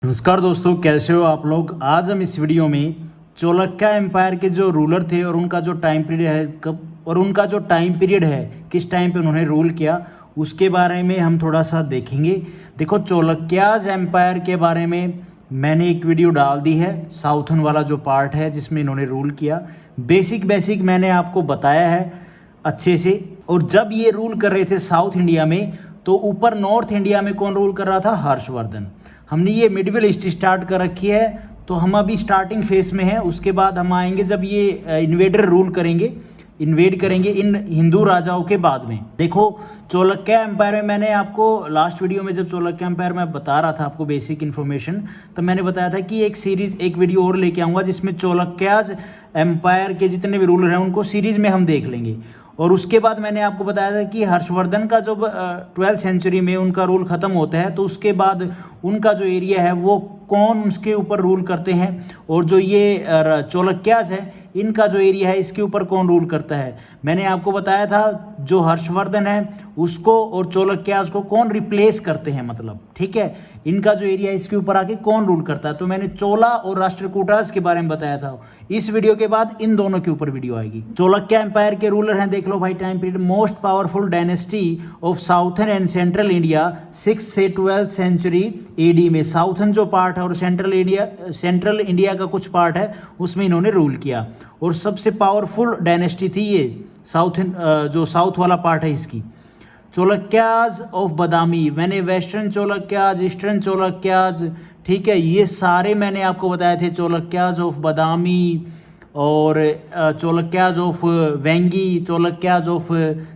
नमस्कार दोस्तों, कैसे हो आप लोग। आज हम इस वीडियो में चालुक्य एम्पायर के जो रूलर थे और उनका जो टाइम पीरियड है किस टाइम पे उन्होंने रूल किया उसके बारे में हम थोड़ा सा देखेंगे। देखो, चालुक्याज एम्पायर के बारे में मैंने एक वीडियो डाल दी है, साउथर्न वाला जो पार्ट है जिसमें इन्होंने रूल किया। बेसिक मैंने आपको बताया है अच्छे से। और जब ये रूल कर रहे थे साउथ इंडिया में, तो ऊपर नॉर्थ इंडिया में कौन रूल कर रहा था? हर्षवर्धन। हमने ये मिडल हिस्ट्री स्टार्ट कर रखी है, तो हम अभी स्टार्टिंग फेस में हैं। उसके बाद हम आएंगे जब ये इन्वेड करेंगे इन हिंदू राजाओं के बाद में। देखो, चालुक्य एम्पायर में मैंने आपको लास्ट वीडियो में जब चालुक्य एम्पायर में बता रहा था आपको बेसिक इन्फॉर्मेशन, तो मैंने बताया था कि एक वीडियो और लेके आऊँगा जिसमें चालुक्याज एम्पायर के जितने भी रूलर हैं उनको सीरीज में हम देख लेंगे। और उसके बाद मैंने आपको बताया था कि हर्षवर्धन का जब 12th सेंचुरी में उनका रूल ख़त्म होता है, तो उसके बाद उनका जो एरिया है वो कौन उसके ऊपर रूल करते हैं, और जो ये चालुक्याज है इनका जो एरिया है इसके ऊपर कौन रूल करता है। मैंने आपको बताया था जो हर्षवर्धन है उसको और चालुक्याज को कौन रिप्लेस करते हैं, मतलब ठीक है, इनका जो एरिया है इसके ऊपर आके कौन रूल करता है। तो मैंने चोला और राष्ट्रकूटास के बारे में बताया था। इस वीडियो के बाद इन दोनों के ऊपर वीडियो आएगी। चालुक्य एम्पायर के रूलर हैं, देख लो भाई time period. Most powerful dynasty of southern and central India 6 से 12th सेंचुरी एडी में। साउथर्न जो पार्ट है और सेंट्रल इंडिया का कुछ पार्ट है उसमें इन्होंने रूल किया। और सबसे पावरफुल डायनेस्टी थी ये जो साउथ वाला पार्ट है इसकी। चालुक्याज ऑफ बादामी, मैंने वेस्टर्न चालुक्याज, ईस्टर्न चालुक्याज, ठीक है, ये सारे मैंने आपको बताए थे। चालुक्याज ऑफ बादामी और चालुक्याज ऑफ वेंगी, चालुक्याज ऑफ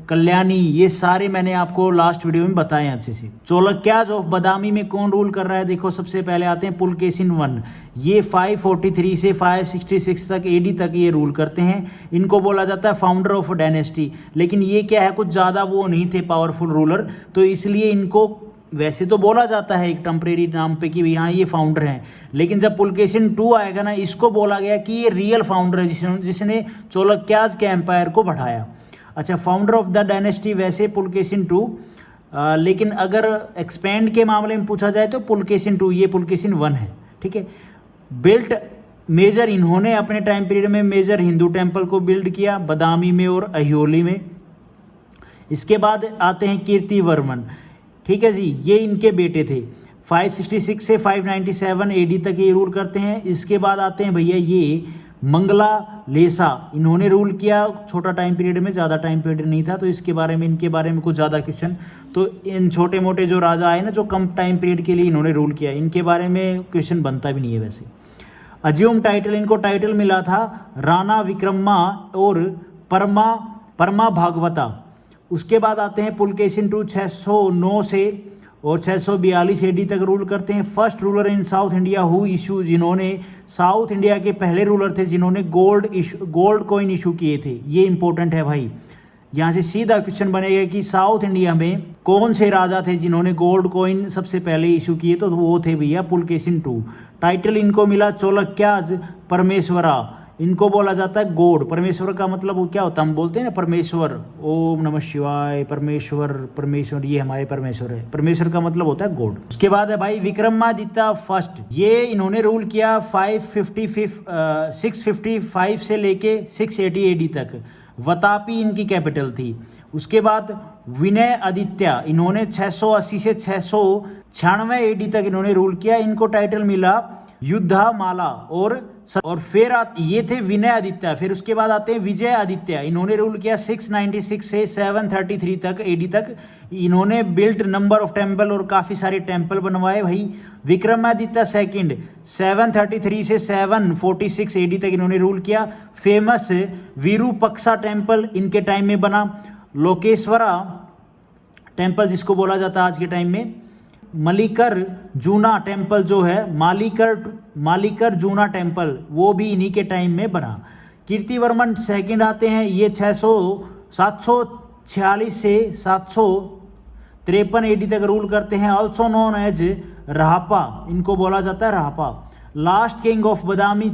कल्याणी, ये सारे मैंने आपको लास्ट वीडियो में बताए हैं अच्छे से। चालुक्याज ऑफ बादामी में कौन रूल कर रहा है? देखो, सबसे पहले आते हैं पुलकेशिन I। ये 543 से 566 तक एडी तक ये रूल करते हैं। इनको बोला जाता है फाउंडर ऑफ डायनेस्टी। लेकिन ये क्या है, कुछ ज़्यादा वो नहीं थे पावरफुल रूलर, तो इसलिए इनको वैसे तो बोला जाता है एक टेम्परेरी नाम पे कि हाँ ये फाउंडर हैं। लेकिन जब पुलकेशिन II आएगा ना, इसको बोला गया कि ये रियल फाउंडर है जिसने चालुक्याज के एम्पायर को बढ़ाया। अच्छा, फाउंडर ऑफ द डायनेस्टी वैसे पुलकेशिन II, लेकिन अगर एक्सपेंड के मामले में पूछा जाए तो पुलकेशिन II, ये पुलकेशिन I है, ठीक है। बिल्ट मेजर, इन्होंने अपने टाइम पीरियड में मेजर हिंदू टेम्पल को बिल्ड किया बादामी में और अहियोली में। इसके बाद आते हैं कीर्तिवर्मन, ठीक है जी, ये इनके बेटे थे। 566 से 597 एडी तक ये रूल करते हैं। इसके बाद आते हैं भैया ये मंगला लेसा, इन्होंने रूल किया छोटा टाइम पीरियड में, ज़्यादा टाइम पीरियड नहीं था, तो इनके बारे में कुछ ज़्यादा क्वेश्चन, तो इन छोटे मोटे जो राजा आए ना जो कम टाइम पीरियड के लिए इन्होंने रूल किया, इनके बारे में क्वेश्चन बनता भी नहीं है वैसे। अज्यूम टाइटल, इनको टाइटल मिला था राणा विक्रमा और परमा भागवता। उसके बाद आते हैं पुलकेशिन II 609 से और 642 एडी तक रूल करते हैं। First ruler in south India who issue, जिन्होंने साउथ इंडिया के पहले रूलर थे जिन्होंने गोल्ड कॉइन इशू किए थे। ये इंपॉर्टेंट है भाई, यहाँ से सीधा क्वेश्चन बनेगा कि साउथ इंडिया में कौन से राजा थे जिन्होंने गोल्ड कॉइन सबसे पहले इशू किए, तो वो थे भैया पुलकेशिन II। टाइटल इनको मिला चालुक्याज परमेश्वरा, इनको बोला जाता है गॉड। परमेश्वर का मतलब वो क्या होता है, हम बोलते हैं ना परमेश्वर, ओम नमः शिवाय, परमेश्वर, ये हमारे परमेश्वर है। परमेश्वर का मतलब होता है गॉड। उसके बाद है भाई विक्रमादित्य फर्स्ट, ये इन्होंने रूल किया 655 से लेके 680 एडी तक। वतापी इनकी कैपिटल थी। उसके बाद विनय आदित्य, इन्होंने 680 से 696 एडी तक इन्होंने रूल किया। इनको टाइटल मिला युद्धमाला और फिर ये थे विनय आदित्य। फिर उसके बाद आते हैं विजय आदित्य, इन्होंने रूल किया 696 से 733 तक एडी तक। इन्होंने बिल्ट नंबर ऑफ टेम्पल और काफ़ी सारे टेम्पल बनवाए भाई। विक्रमादित्य सेकंड 733 से 746 एडी तक इन्होंने रूल किया। फेमस विरूपक्षा टेम्पल इनके टाइम में बना। लोकेश्वरा टेम्पल जिसको बोला जाता है आज के टाइम में। मलिकर जूना टेम्पल जो है, मालिकर जूना टेम्पल, वो भी इन्हीं के टाइम में बना। कीर्तिवर्मन सेकंड आते हैं, ये 746 से 753 एडी तक रूल करते हैं। ऑल्सो नोन एज राहपा, इनको बोला जाता है Rahappa. Last king of Badami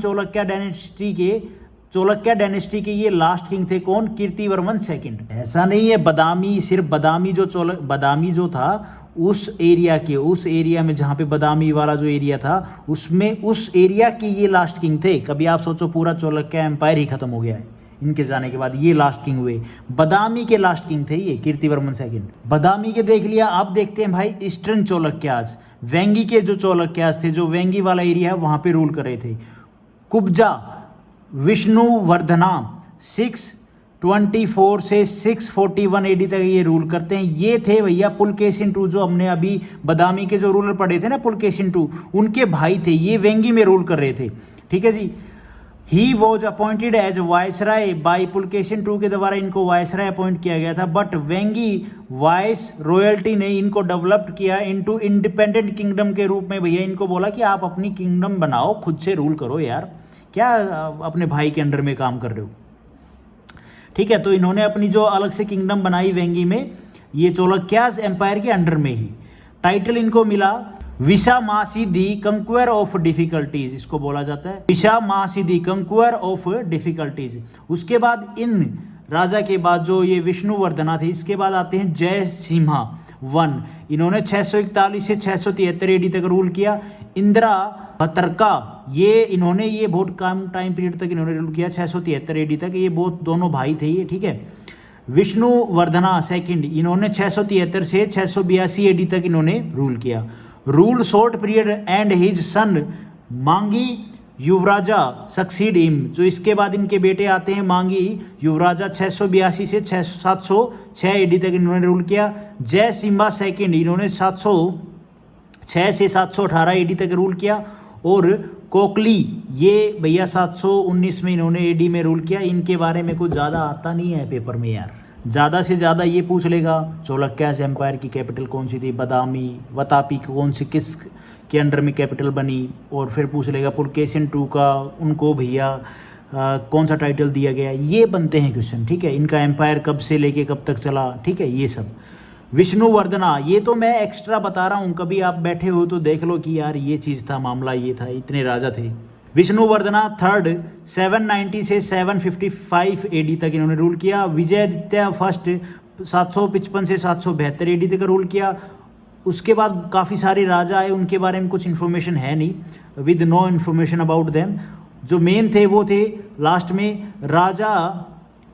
Chalukya dynasty के ये लास्ट किंग थे कौन? कीर्तिवर्मन सेकंड। ऐसा नहीं है बादामी सिर्फ बादामी जो था उस एरिया में जहाँ पे बादामी वाला जो एरिया था, उसमें उस एरिया के ये लास्ट किंग थे। कभी आप सोचो पूरा चालुक्य एम्पायर ही खत्म हो गया है इनके जाने के बाद, ये लास्ट किंग हुए। बादामी के लास्ट किंग थे ये, कीर्तिवर्मन सेकंड। बादामी के देख लिया। अब देखते हैं भाई ईस्टर्न चालुक्यास, वेंगी के जो चालुक्यास थे, जो वेंगी वाला एरिया है वहाँ पे रूल कर रहे थे। कुब्जा विष्णुवर्धना 624 से 641 एडी तक ये रूल करते हैं। ये थे भैया पुलकेशिन II, जो हमने अभी बादामी के जो रूलर पढ़े थे ना, पुलकेशिन II, उनके भाई थे। ये वेंगी में रूल कर रहे थे, ठीक है जी। He was appointed as viceroy by Pulakeshin II के द्वारा इनको वायसराय अपॉइंट किया गया था। बट वेंगी वाइस रॉयल्टी ने इनको डेवलप्ड किया इनटू इंडिपेंडेंट किंगडम के रूप में। भैया इनको बोला कि आप अपनी किंगडम बनाओ, खुद से रूल करो यार, क्या अपने भाई के अंडर में काम कर रहे हो, ठीक है। तो इन्होंने अपनी जो अलग से किंगडम बनाई वेंगी में, ये चालुक्यास एम्पायर के अंडर में ही। टाइटल इनको मिला विशामासी दी कंक्वेयर ऑफ डिफिकल्टीज, इसको बोला जाता है विशामासी दी कंक्वेयर ऑफ डिफिकल्टीज। उसके बाद इन राजा के बाद जो ये विष्णुवर्धना थे, इसके बाद आते हैं जय सिम्हा I। इन्होंने 641 से 673 एडी तक रूल किया। इंदिरा भतरका, ये इन्होंने ये बहुत कम टाइम पीरियड तक इन्होंने रूल किया, 673 एडी तक। ये बहुत दोनों भाई थे ये, ठीक है। विष्णुवर्धना सेकंड, इन्होंने 673 से 682 एडी तक इन्होंने रूल किया। Rule short period and his son मांगी युवराजा सक्सीड हिम, जो इसके बाद इनके बेटे आते हैं मांगी युवराजा, 682 से 706 एडी तक इन्होंने रूल किया। जय सिम्हा सेकंड, इन्होंने 706 से 718 एडी तक रूल किया। और कोकली, ये भैया 719 में इन्होंने एडी में रूल किया। इनके बारे में कुछ ज़्यादा आता नहीं है पेपर में यार, ज़्यादा से ज़्यादा ये पूछ लेगा चालुक्यास एम्पायर की कैपिटल कौन सी थी, बादामी वतापी कौन सी किस के अंडर में कैपिटल बनी, और फिर पूछ लेगा पुलकेशिन II का उनको भैया कौन सा टाइटल दिया गया। ये बनते हैं क्वेश्चन, ठीक है। इनका एम्पायर कब से लेके कब तक चला, ठीक है, ये सब। विष्णुवर्धना, ये तो मैं एक्स्ट्रा बता रहा हूँ, कभी आप बैठे हो तो देख लो कि यार ये चीज़ था, मामला ये था, इतने राजा थे। विष्णुवर्धना थर्ड 790 से 755 एडी तक इन्होंने रूल किया। विजयादित्य फर्स्ट 755 से 772 एडी तक रूल किया। उसके बाद काफ़ी सारे राजा आए, उनके बारे में कुछ इन्फॉर्मेशन है नहीं, with no information about them. जो मेन थे वो थे लास्ट में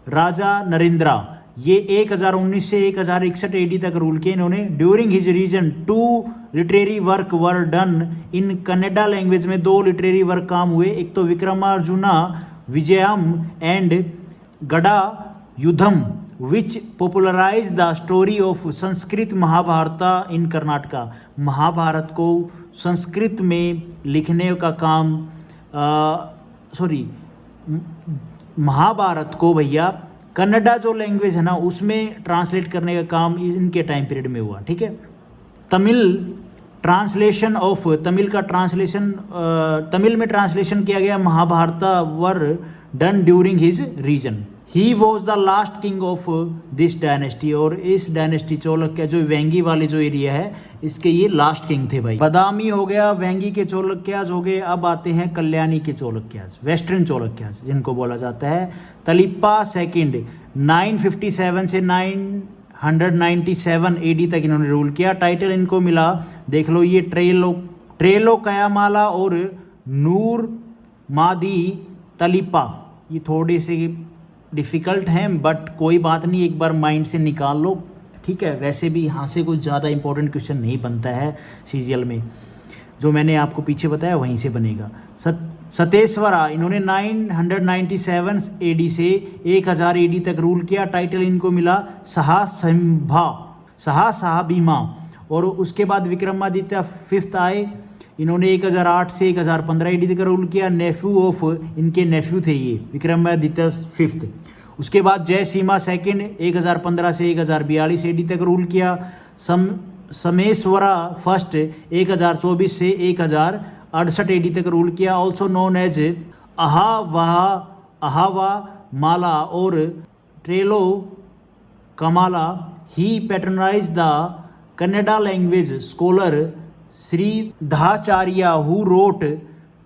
राजा नरेंद्रा, ये 1019 से 1061 एडी तक रूल किए इन्होंने। During his reign 2 literary work were done in Kannada language में 2 लिटरेरी वर्क काम हुए। एक तो विक्रमार्जुना Vijayam and Gada Yuddham, which popularize the story of Sanskrit Mahabharata in Karnataka. Mahabharata को संस्कृत में लिखने का काम, महाभारत को भैया कन्नड़ा जो लैंग्वेज है ना उसमें ट्रांसलेट करने का काम इनके टाइम पीरियड में हुआ, ठीक है। तमिल ट्रांसलेशन ऑफ, तमिल का ट्रांसलेशन, तमिल में ट्रांसलेशन किया गया Mahabharata were done during his reign. He was the last king of this dynasty, और इस डायनेस्टी चालुक्य जो वेंगी वाले जो एरिया है इसके ये लास्ट किंग थे भाई। बादामी हो गया, वेंगी के चालुक्यास हो गए। अब आते हैं कल्याणी के चालुक्यास, वेस्टर्न चालुक्यास जिनको बोला जाता है। तलिप्पा सेकंड 957 से 997 एडी तक इन्होंने रूल किया। टाइटल इनको मिला, देख लो, ये ट्रेलो कयामाला और नूर मादी तलिप्पा। ये थोड़े से डिफ़िकल्ट हैं बट कोई बात नहीं, एक बार माइंड से निकाल लो, ठीक है। वैसे भी यहाँ से कुछ ज़्यादा इंपॉर्टेंट क्वेश्चन नहीं बनता है सीजीएल में, जो मैंने आपको पीछे बताया वहीं से बनेगा। सतेश्वरा, इन्होंने 997 एडी से 1000 एडी तक रूल किया। टाइटल इनको मिला साहबीमा। और उसके बाद विक्रमादित्य फिफ्थ आए, इन्होंने 1008 से 1015 एडी तक रूल किया। नेफ्यू ऑफ, इनके नेफ्यू थे ये विक्रमादित्य फिफ्थ। उसके बाद जय सीमा सेकंड 1015 से 1042 एडी तक रूल किया। समेश्वरा फर्स्ट 1024 से 1068 एडी तक रूल किया। Also known as Ahavamalla और Trailokyamalla. He patronize the Kannada language scholar Shridharacharya who wrote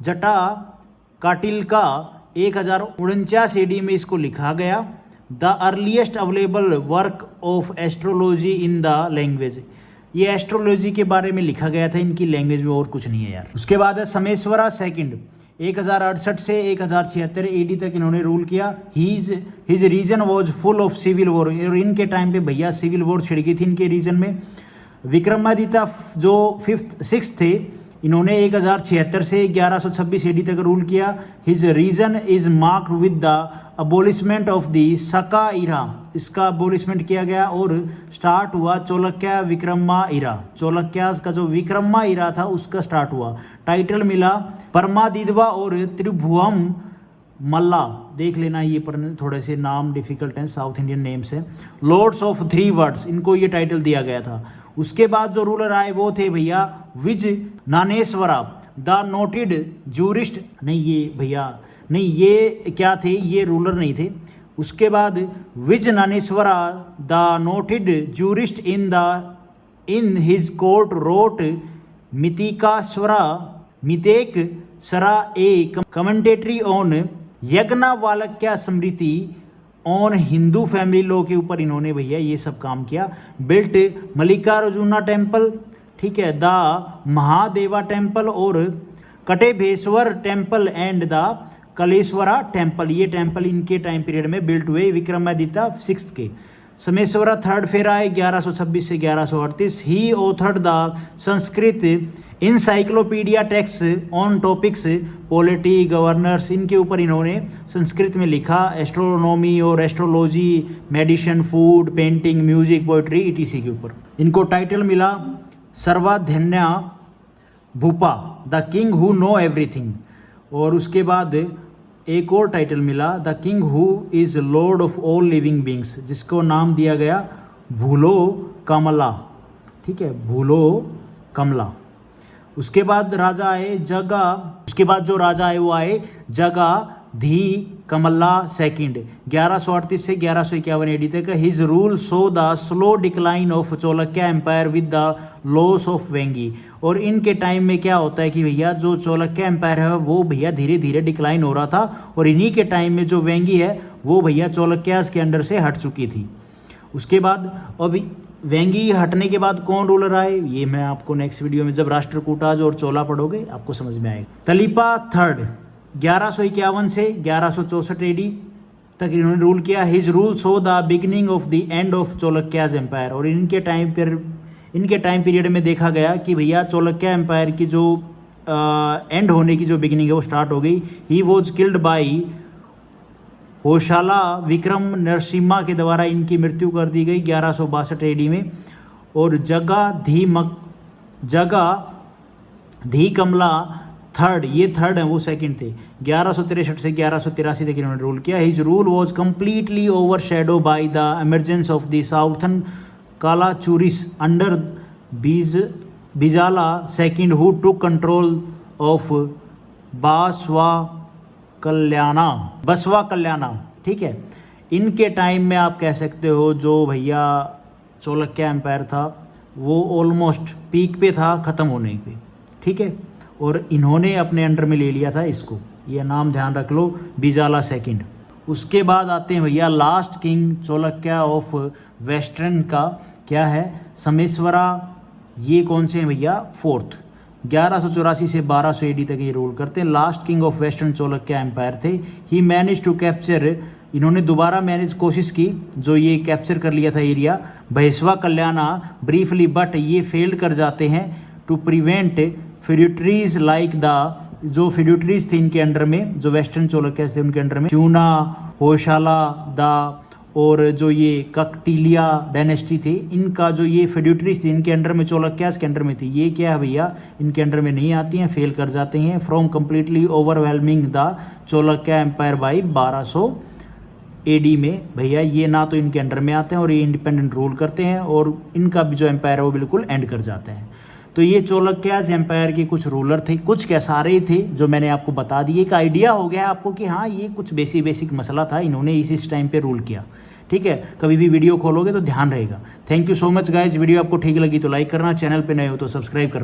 Jataka Tilaka 1049 AD में इसको लिखा गया। The earliest available work of astrology in the language, ये एस्ट्रोलॉजी के बारे में लिखा गया था इनकी लैंग्वेज में, और कुछ नहीं है यार। उसके बाद है समेश्वरा सेकंड, 1068 से 1076 एडी तक इन्होंने रूल किया। His reign was full of civil war, और इनके टाइम पे भैया सिविल वॉर छिड़ गई थी इनके रीजन में। विक्रमादित्य जो 6th थे, इन्होंने 1076 से 1126 एडी तक रूल किया। His reign is marked with the abolishment of the Saka era, इसका अबोलिशमेंट किया गया और स्टार्ट हुआ चोलक्या विक्रमा इरा। चोलक्यास का जो विक्रमा इरा था उसका स्टार्ट हुआ। टाइटल मिला परमादिद्वा और त्रिभुवम मल्ला, देख लेना ये पर थोड़े से नाम डिफिकल्ट हैं, साउथ इंडियन नेम्स हैं। लॉर्ड्स ऑफ 3 वर्ड्स, इनको ये टाइटल दिया गया था। उसके बाद जो रूलर आए वो थे भैया विज नानेश्वरा द नोटेड जूरिस्ट, नहीं ये भैया नहीं, ये क्या थे, ये रूलर नहीं थे। उसके बाद Vijnaneshwara the noted jurist in his court wrote Mitakshara a commentary on Yajnavalkya Smriti on Hindu family law के ऊपर इन्होंने भैया ये सब काम किया। बिल्ट मल्लिकार्जुना टेम्पल, ठीक है, द महादेवा टेम्पल और कटेभेश्वर टेम्पल एंड द कलेश्वरा टेम्पल, ये टेम्पल इनके टाइम पीरियड में बिल्ट हुए विक्रमादित्य 6th के। समेश्वरा 3rd फेर आए 1126 से 1138। He authored the Sanskrit encyclopedia text on topics polity governors, इनके ऊपर इन्होंने संस्कृत में लिखा। एस्ट्रोनॉमी और astrology, medicine, food, painting, music, poetry ETC के ऊपर। इनको टाइटल मिला सर्वाध्यन्या भूपा the king who know everything, और उसके बाद एक और टाइटल मिला the king who is lord of all living beings, जिसको नाम दिया गया भूलो कमला, ठीक है, भूलो कमला। उसके बाद राजा आए जगा, उसके बाद जो राजा आए वो आए जगा धी कमला सेकंड, 1138 से 1151 एडी तक। His rule saw the slow decline of Chalukya empire with the loss of Vengi, और इनके टाइम में क्या होता है कि भैया जो चोलक्या एम्पायर है वो भैया धीरे धीरे डिक्लाइन हो रहा था, और इन्हीं के टाइम में जो वेंगी है वो भैया चोलक्यास के अंडर से हट चुकी थी। उसके बाद अभी वेंगी हटने के बाद कौन रूलर आए, ये मैं आपको नेक्स्ट वीडियो में जब राष्ट्रकूटाज और चोला पढ़ोगे आपको समझ में आएगा। तलीपा 3rd 1151 से 1164 एडी तक इन्होंने रूल किया। His rule saw the beginning of the end of Chalukyas empire, और इनके टाइम पीरियड में देखा गया कि भैया चोलक्या एम्पायर की जो एंड होने की जो बिगिनिंग है वो स्टार्ट हो गई। He was killed by Hoysala Vikram Narasimha के द्वारा इनकी मृत्यु कर दी गई 1162 एडी में। और जगा धी कमला 3rd, ये 3rd है वो 2nd थे, 1163 से 1183 तक इन्होंने रूल किया। His rule was completely overshadow by the emergence of the southern Kalachuris under Bijjala second who took control of Basava Kalyana, ठीक है। इनके टाइम में आप कह सकते हो जो भैया चोलक्या एम्पायर था वो ऑलमोस्ट पीक पे था, ख़त्म होने पे, ठीक है, और इन्होंने अपने अंडर में ले लिया था इसको, ये नाम ध्यान रख लो, बिजाला सेकंड। उसके बाद आते हैं भैया लास्ट किंग चोलक्या ऑफ वेस्टर्न का क्या है, समेश्वरा, ये कौन से हैं भैया 4th, 1184 से 1200 एडी तक ये रूल करते हैं। Last king of western Chalukya empire थे। ही मैनेज टू कैप्चर, इन्होंने दोबारा कोशिश की, जो ये कैप्चर कर लिया था एरिया, भैसवा कल्याणा ब्रीफली, बट ये फेल्ड कर जाते हैं। टू प्रिवेंट फ्यूडिटरीज लाइक द, जो फ्यूडिटरीज थे इनके अंडर में, जो वेस्टर्न चोलक्यास थे उनके अंडर में, च्यूना, होशाला द, और जो ये ककटीलिया डायनेस्टी थी, इनका जो ये फ्यूडिटरीज थी इनके अंडर में, चोलक्यास के अंडर में थी, ये क्या है भैया इनके अंडर में नहीं आती हैं, फेल कर जाते हैं। From completely overwhelming the Chalukya empire by 1200 AD में भैया ये ना तो इनके अंडर में आते हैं और ये इंडिपेंडेंट रूल करते हैं, और इनका भी जो एम्पायर है वो बिल्कुल एंड कर जाते हैं। तो ये चोलक्यास एम्पायर के कुछ रूलर थे, कुछ क्या सारे थे जो मैंने आपको बता दिए। एक आइडिया हो गया आपको कि हाँ ये कुछ बेसिक मसला था, इन्होंने इस टाइम पे रूल किया, ठीक है। कभी भी वीडियो खोलोगे तो ध्यान रहेगा। Thank you so much guys. Video आपको ठीक लगी तो लाइक करना, चैनल पे नए हो तो सब्सक्राइब करना।